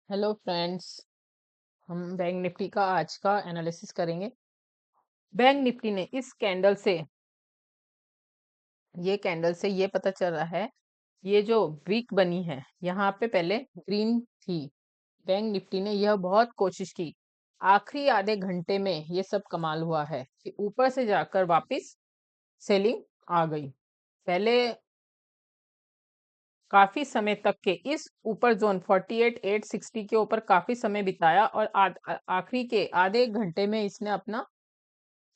Hello friends. हम bank Nifty का आज का एनालिसिस करेंगे। बैंक निफ्टी ने इस कैंडल से ये पता चल रहा है, ये जो वीक बनी है यहाँ पे पहले ग्रीन थी। बैंक निफ्टी ने यह बहुत कोशिश की, आखिरी आधे घंटे में ये सब कमाल हुआ है कि ऊपर से जाकर वापस सेलिंग आ गई। पहले काफी समय तक के इस ऊपर जोन 48,860 के ऊपर काफी समय बिताया और आखिरी के आधे एक घंटे में इसने अपना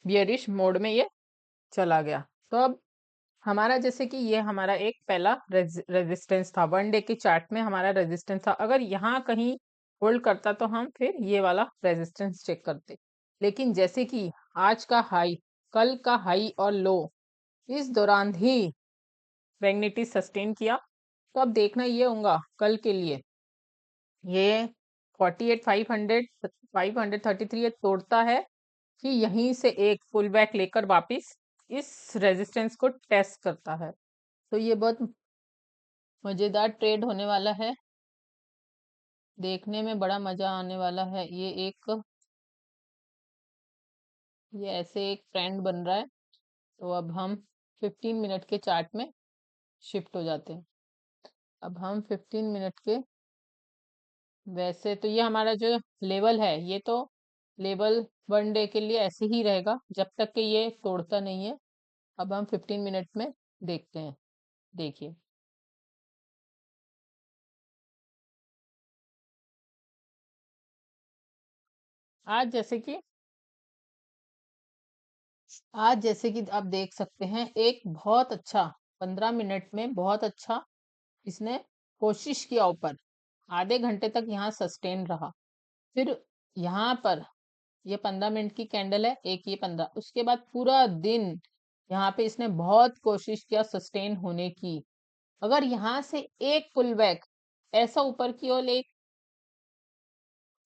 बियरिश मोड में ये चला गया। तो अब हमारा जैसे कि ये हमारा एक पहला रेजिस्टेंस था, वन डे के चार्ट में हमारा रेजिस्टेंस था। अगर यहाँ कहीं होल्ड करता तो हम फिर ये वाला रेजिस्टेंस चेक करते, लेकिन जैसे कि आज का हाई, कल का हाई और लो इस दौरान ही बैंक निफ्टी सस्टेन किया। तो अब देखना ये होगा कल के लिए, ये 48,500 533 तोड़ता है कि यहीं से एक फुल बैक लेकर वापस इस रेजिस्टेंस को टेस्ट करता है। तो ये बहुत मजेदार ट्रेड होने वाला है, देखने में बड़ा मजा आने वाला है। ये ऐसे एक ट्रेंड बन रहा है। तो अब हम 15 मिनट के चार्ट में शिफ्ट हो जाते हैं। अब हम 15 मिनट के, वैसे तो ये हमारा जो लेवल है ये तो लेवल वन डे के लिए ऐसे ही रहेगा जब तक कि ये तोड़ता नहीं है। अब हम 15 मिनट में देखते हैं। देखिए, आज जैसे कि आप देख सकते हैं, एक बहुत अच्छा 15 मिनट में बहुत अच्छा इसने कोशिश किया ऊपर, आधे घंटे तक यहाँ सस्टेन रहा। फिर यहाँ पर ये 15 मिनट की कैंडल है, एक ये 15, उसके बाद पूरा दिन यहाँ पे इसने बहुत कोशिश किया सस्टेन होने की। अगर यहाँ से एक पुल बैक ऐसा ऊपर की ओर एक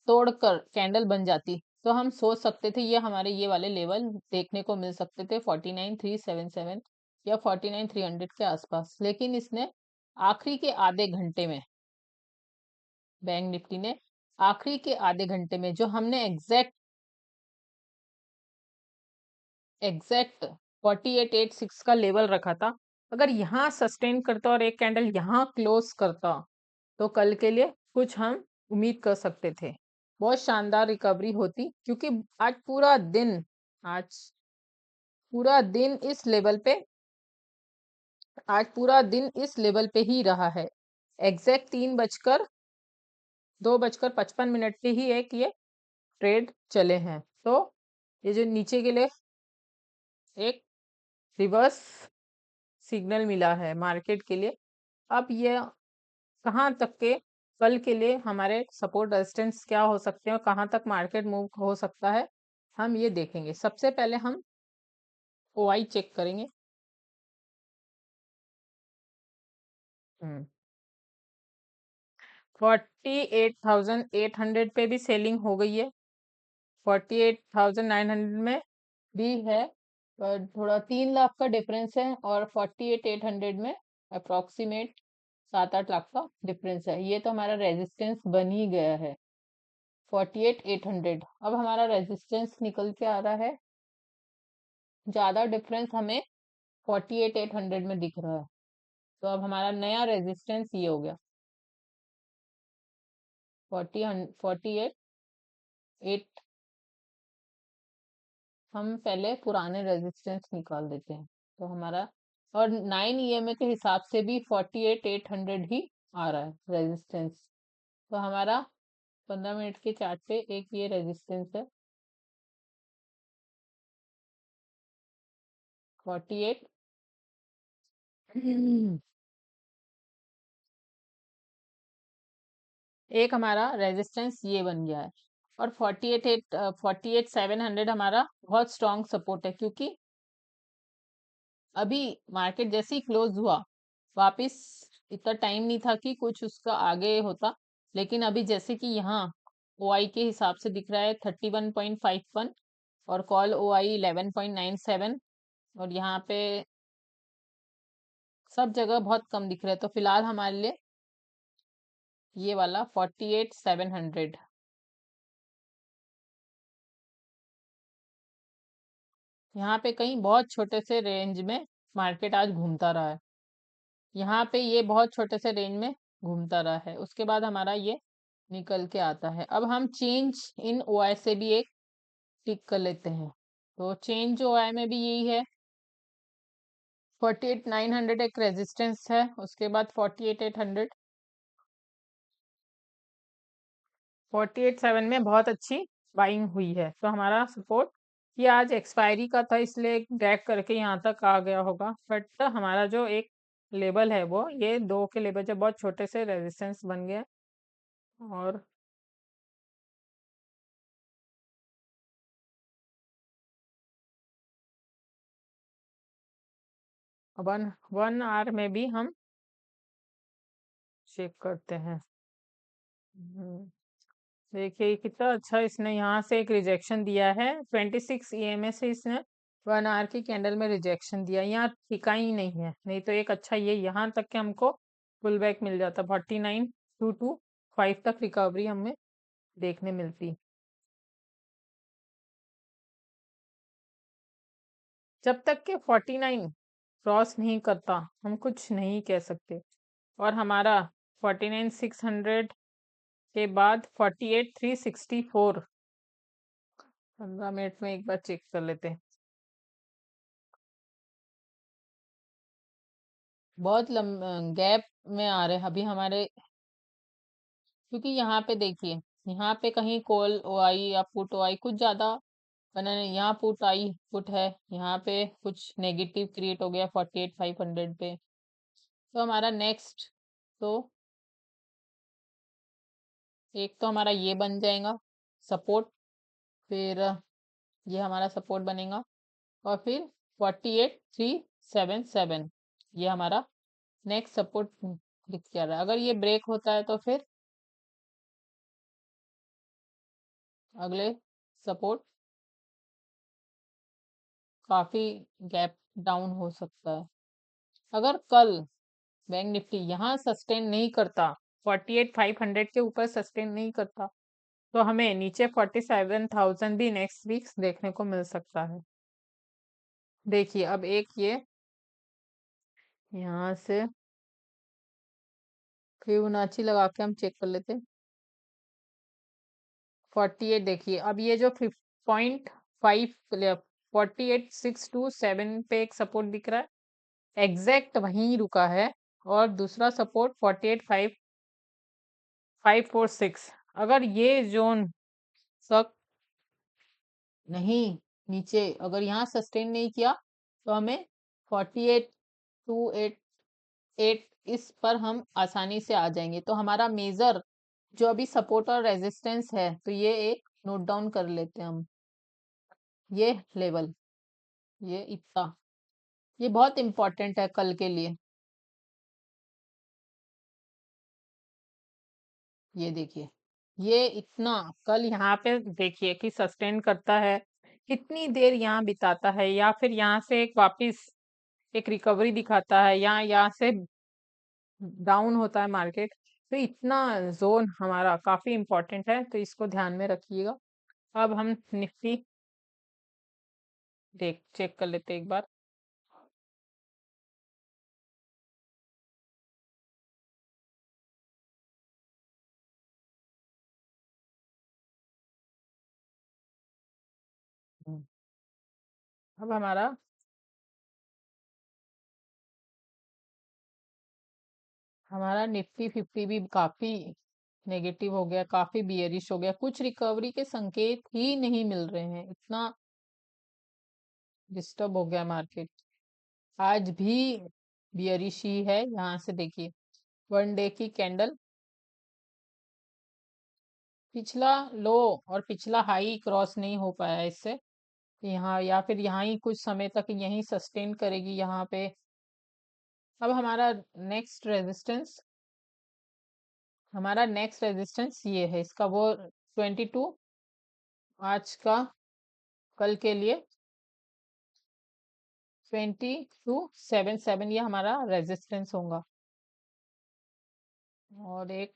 तोड़कर कैंडल बन जाती तो हम सोच सकते थे ये हमारे ये वाले लेवल देखने को मिल सकते थे 49,377 या 49,300 के आसपास। लेकिन इसने आखिरी के आधे घंटे में, बैंक निफ्टी ने आखिरी के आधे घंटे में जो हमने एग्जैक्ट 48,806 का लेवल रखा था, अगर यहाँ सस्टेन करता और एक कैंडल यहाँ क्लोज करता तो कल के लिए कुछ हम उम्मीद कर सकते थे। बहुत शानदार रिकवरी होती, क्योंकि आज पूरा दिन इस लेवल पे आज पूरा दिन इस लेवल पे ही रहा है। एग्जैक्ट 2:55 पे ही एक ये ट्रेड चले हैं। तो ये जो नीचे के लिए एक रिवर्स सिग्नल मिला है मार्केट के लिए। अब ये कहाँ तक के कल के लिए हमारे सपोर्ट रेजिस्टेंस क्या हो सकते हैं और कहाँ तक मार्केट मूव हो सकता है, हम ये देखेंगे। सबसे पहले हम ओआई चेक करेंगे। 48,800 पे भी सेलिंग हो गई है, 48,900 में भी है, पर थोड़ा 3 लाख का डिफरेंस है, और 48,800 में अप्रोक्सीमेट 7-8 लाख का डिफरेंस है। ये तो हमारा रेजिस्टेंस बन ही गया है 48,800। अब हमारा रेजिस्टेंस निकल के आ रहा है, ज्यादा डिफरेंस हमें 48,800 में दिख रहा है। तो अब हमारा नया रेजिस्टेंस ये हो गया 48,8। हम पहले पुराने रेजिस्टेंस निकाल देते हैं तो हमारा, और 9 EMA के हिसाब से भी 48,800 ही आ रहा है रेजिस्टेंस। तो हमारा 15 मिनट के चार्ट पे एक ये रेजिस्टेंस है 48। एक हमारा रेजिस्टेंस ये बन गया है, और 48,700 हमारा बहुत स्ट्रॉन्ग सपोर्ट है, क्योंकि अभी मार्केट जैसे ही क्लोज हुआ वापस, इतना टाइम नहीं था कि कुछ उसका आगे होता। लेकिन अभी जैसे कि यहाँ ओआई के हिसाब से दिख रहा है 31.51, और कॉल ओआई 11.97, और यहाँ पे सब जगह बहुत कम दिख रहा है। तो फिलहाल हमारे लिए ये वाला 48,700। यहाँ पे कहीं बहुत छोटे से रेंज में मार्केट आज घूमता रहा है। यहाँ पे ये बहुत छोटे से रेंज में घूमता रहा है, उसके बाद हमारा ये निकल के आता है। अब हम चेंज इन ओआई से भी एक टिक कर लेते हैं। तो चेंज ओआई में भी यही है, 48,900 एक रेजिस्टेंस है, उसके बाद 48,800, 48,700 में बहुत अच्छी बाइंग हुई है। तो हमारा सपोर्ट, ये आज एक्सपायरी का था इसलिए ड्रैग करके यहाँ तक आ गया होगा, बट हमारा जो एक लेवल है वो ये दो के लेवल जब बहुत छोटे से रेजिस्टेंस बन गए। और 1 आवर में भी हम चेक करते हैं। हम्म, देखिए कितना अच्छा इसने यहाँ से एक रिजेक्शन दिया है, 26 ईएमए से इसने 1 आवर की कैंडल में रिजेक्शन दिया, यहाँ टिका ही नहीं है, नहीं तो एक अच्छा ये यहाँ तक के हमको पुल बैक मिल जाता, 49,225 तक रिकवरी हमें देखने मिलती। जब तक के 49 क्रॉस नहीं करता हम कुछ नहीं कह सकते। और हमारा 49,600 के बाद 48,364, 15 मिनट में एक बार चेक कर लेते हैं। बहुत गैप में आ रहे हैं अभी हमारे, क्योंकि यहाँ पे देखिए, यहाँ पे कहीं कॉल ओआई या पुट ओआई कुछ ज्यादा बना नहीं, यहाँ पुट आई पुट है, यहाँ पे कुछ नेगेटिव क्रिएट हो गया 48,500 पे। तो हमारा नेक्स्ट, तो एक तो हमारा ये बन जाएगा सपोर्ट, फिर ये हमारा सपोर्ट बनेगा, और फिर 48,377 ये हमारा नेक्स्ट सपोर्ट दिख क्या रहा है। अगर ये ब्रेक होता है तो फिर अगले सपोर्ट काफी गैप डाउन हो सकता है। अगर कल बैंक निफ्टी यहाँ सस्टेन नहीं करता, 48,500 के ऊपर सस्टेन नहीं करता, तो हमें नीचे 47,000 भी नेक्स्ट वीक देखने को मिल सकता है। देखिए अब एक ये यहाँ से फिबोनाची लगा के हम चेक कर लेते हैं। 48, देखिए अब ये जो 5.5 48,627 पे एक सपोर्ट दिख रहा है, एग्जैक्ट वहीं रुका है। और दूसरा सपोर्ट 48,546, अगर ये जोन तक नहीं, नीचे अगर यहाँ सस्टेन नहीं किया तो हमें 48,288 इस पर हम आसानी से आ जाएंगे। तो हमारा मेजर जो अभी सपोर्ट और रेजिस्टेंस है, तो ये एक नोट डाउन कर लेते हैं हम, ये लेवल, ये इतना, ये बहुत इंपॉर्टेंट है कल के लिए। ये देखिए, ये इतना कल यहाँ पे देखिए कि सस्टेन करता है, कितनी देर यहाँ बिताता है, या फिर यहाँ से एक वापस एक रिकवरी दिखाता है, या यहाँ से डाउन होता है मार्केट। तो इतना जोन हमारा काफी इंपॉर्टेंट है, तो इसको ध्यान में रखिएगा। अब हम निफ्टी देख चेक कर लेते हैं एक बार। हम्म, अब हमारा हमारा निफ्टी 50 भी काफी नेगेटिव हो गया, काफी बियरिश हो गया, कुछ रिकवरी के संकेत ही नहीं मिल रहे हैं, इतना डिस्टर्ब हो गया मार्केट। आज भी बियरिश ही है, यहाँ से देखिए 1 डे की कैंडल, पिछला लो और पिछला हाई क्रॉस नहीं हो पाया इससे, यहाँ या फिर यहाँ ही कुछ समय तक यहीं सस्टेन करेगी यहाँ पे। अब हमारा नेक्स्ट रेजिस्टेंस ये है इसका, वो 22 आज का, कल के लिए 2277 ये हमारा रेजिस्टेंस होगा। और एक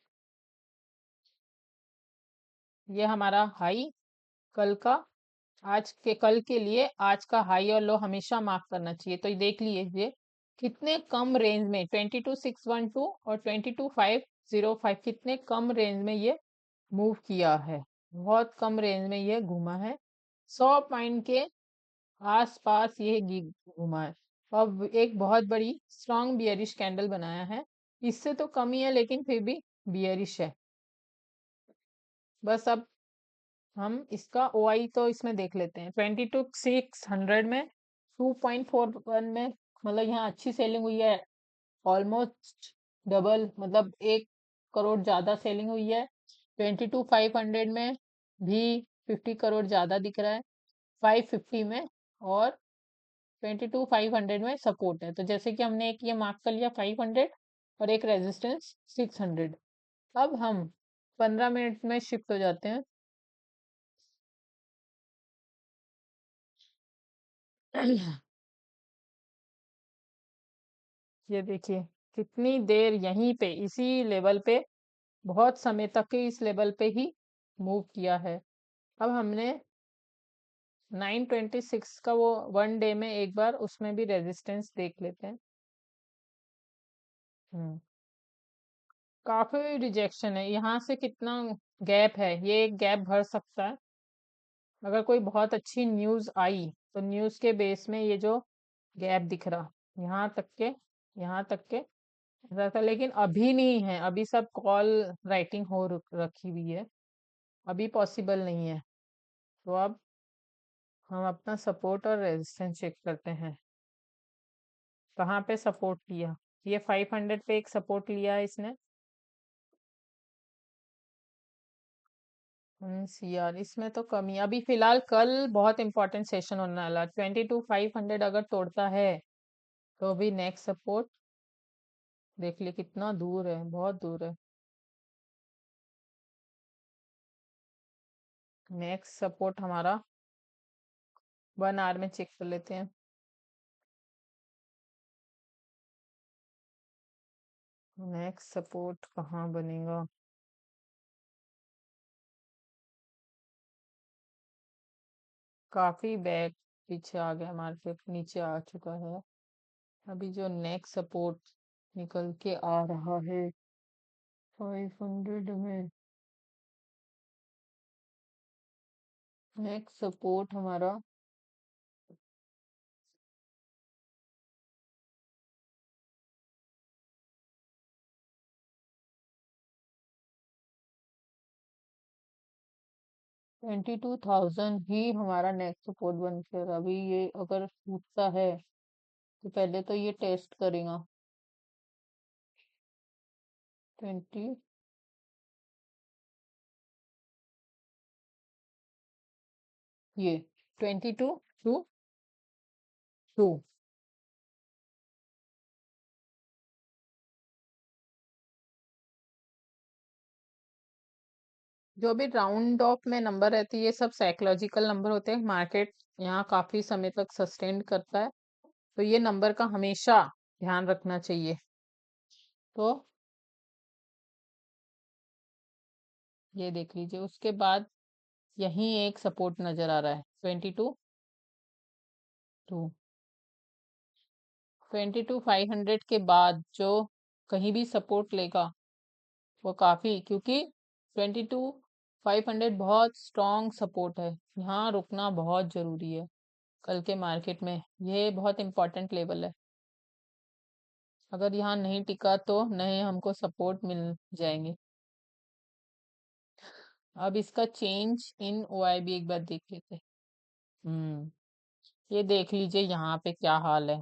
ये हमारा हाई कल का, कल के लिए आज का हाई और लो हमेशा मार्क करना चाहिए। तो ये देख लीजिए कितने कम रेंज में 22,612 और 22,505 कितने कम रेंज में ये मूव किया है। बहुत कम रेंज में ये घूमा है। 100 पॉइंट के आसपास ये घूमा है। अब एक बहुत बड़ी स्ट्रॉन्ग बियरिश कैंडल बनाया है। इससे तो कम ही है लेकिन फिर भी बियरिश है। बस अब हम इसका ओआई तो इसमें देख लेते हैं। 22,600 में 2.41 में मतलब यहाँ अच्छी सेलिंग हुई है। ऑलमोस्ट डबल मतलब 1 करोड़ ज्यादा सेलिंग हुई है। 22,500 में भी 50 करोड़ ज्यादा दिख रहा है 550 में। और 22,500 में सपोर्ट है। तो जैसे कि हमने एक ये मार्क कर लिया 500 और एक रेजिस्टेंस 600। अब हम 15 मिनट में शिफ्ट हो जाते हैं। ये देखिए कितनी देर यहीं पे इसी लेवल पे बहुत समय तक इस लेवल पे ही मूव किया है। अब हमने 926 का वो 1 डे में एक बार उसमें भी रेजिस्टेंस देख लेते हैं। हम्म काफी रिजेक्शन है यहाँ से। कितना गैप है, ये एक गैप भर सकता है अगर कोई बहुत अच्छी न्यूज आई। तो न्यूज के बेस में ये जो गैप दिख रहा यहाँ तक के ऐसा था, लेकिन अभी नहीं है। अभी सब कॉल राइटिंग हो रखी हुई है, अभी पॉसिबल नहीं है। तो अब हम अपना सपोर्ट और रेजिस्टेंस चेक करते हैं। कहाँ पे सपोर्ट लिया, ये 500 पे एक सपोर्ट लिया है इसने। सीआर इसमें तो कमी अभी फिलहाल। कल बहुत इंपॉर्टेंट सेशन होने वाला। 22,500 अगर तोड़ता है तो भी नेक्स्ट सपोर्ट देख लिए कितना दूर है, बहुत दूर है। नेक्स्ट सपोर्ट हमारा 1 आवर में चेक कर लेते हैं। नेक्स्ट सपोर्ट कहाँ बनेगा। काफी बैक पीछे आ गया, मार्केट नीचे आ चुका है। अभी जो नेक्स्ट सपोर्ट निकल के आ रहा है 500 में, नेक्स्ट सपोर्ट हमारा 22,000 ही हमारा नेक्स्ट सपोर्ट बनकर। अभी ये अगर टूटता है तो पहले तो ये टेस्ट करेगा 20, ये 22,2 जो भी राउंड ऑफ में नंबर रहते हैं ये सब साइकोलॉजिकल नंबर होते हैं। मार्केट यहाँ काफी समय तक सस्टेन करता है, तो ये नंबर का हमेशा ध्यान रखना चाहिए। तो ये देख लीजिए उसके बाद यहीं एक सपोर्ट नजर आ रहा है 22,2। 22,500 के बाद जो कहीं भी सपोर्ट लेगा वो काफी, क्योंकि 22,500 बहुत स्ट्रॉन्ग सपोर्ट है। यहाँ रुकना बहुत जरूरी है कल के मार्केट में। ये बहुत इंपॉर्टेंट लेवल है। अगर यहाँ नहीं टिका तो नए हमको सपोर्ट मिल जाएंगे। अब इसका चेंज इन ओआईबी एक बार देख लेते हैं। हम्म ये देख लीजिए यहाँ पे क्या हाल है।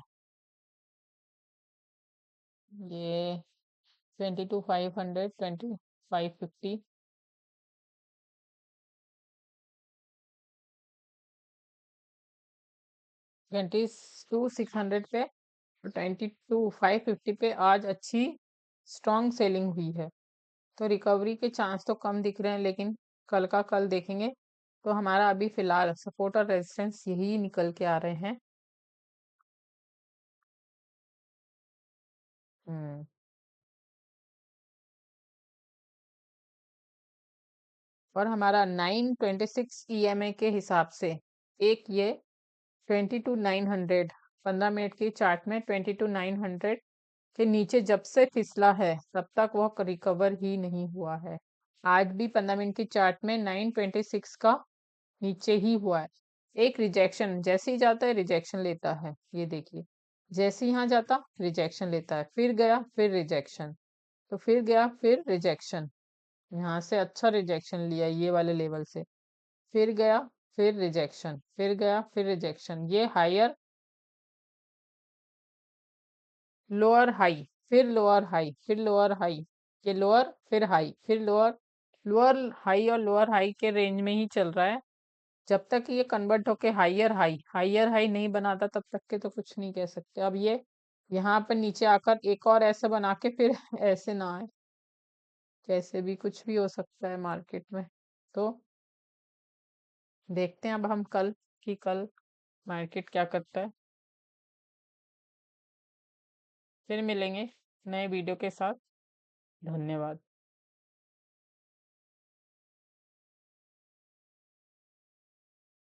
ये 22,500, 2550, 22,600 पे, 22,550 पे आज अच्छी स्ट्रॉन्ग सेलिंग हुई है। तो रिकवरी के चांस तो कम दिख रहे हैं, लेकिन कल का कल देखेंगे। तो हमारा अभी फिलहाल सपोर्ट और रेजिस्टेंस यही निकल के आ रहे हैं। हम्म और हमारा 926 ईएमए के हिसाब से एक ये 22,900 15 मिनट की चार्ट में 22,900 के नीचे जब से फिसला है तब तक वह रिकवर ही नहीं हुआ है। आज भी 15 मिनट की चार्ट में 926 का नीचे ही हुआ है। एक रिजेक्शन जैसे ही जाता है रिजेक्शन लेता है, ये देखिए। जैसे ही यहाँ जाता रिजेक्शन लेता है, फिर गया फिर रिजेक्शन, तो फिर गया फिर रिजेक्शन। यहाँ से अच्छा रिजेक्शन लिया ये वाले लेवल से, फिर गया फिर रिजेक्शन, फिर गया फिर रिजेक्शन। ये हायर लोअर हाई, फिर लोअर हाई, फिर लोअर हाई, ये लोअर फिर हाई, फिर लोअर। लोअर हाई और लोअर हाई के रेंज में ही चल रहा है। जब तक ये कन्वर्ट होके हाइयर हाई नहीं बनाता तब तक के तो कुछ नहीं कह सकते। अब ये यहाँ पर नीचे आकर एक और ऐसे बना के फिर ऐसे ना आए, कैसे भी कुछ भी हो सकता है मार्केट में। तो देखते हैं अब हम कल कि कल मार्केट क्या करता है। फिर मिलेंगे नए वीडियो के साथ। धन्यवाद।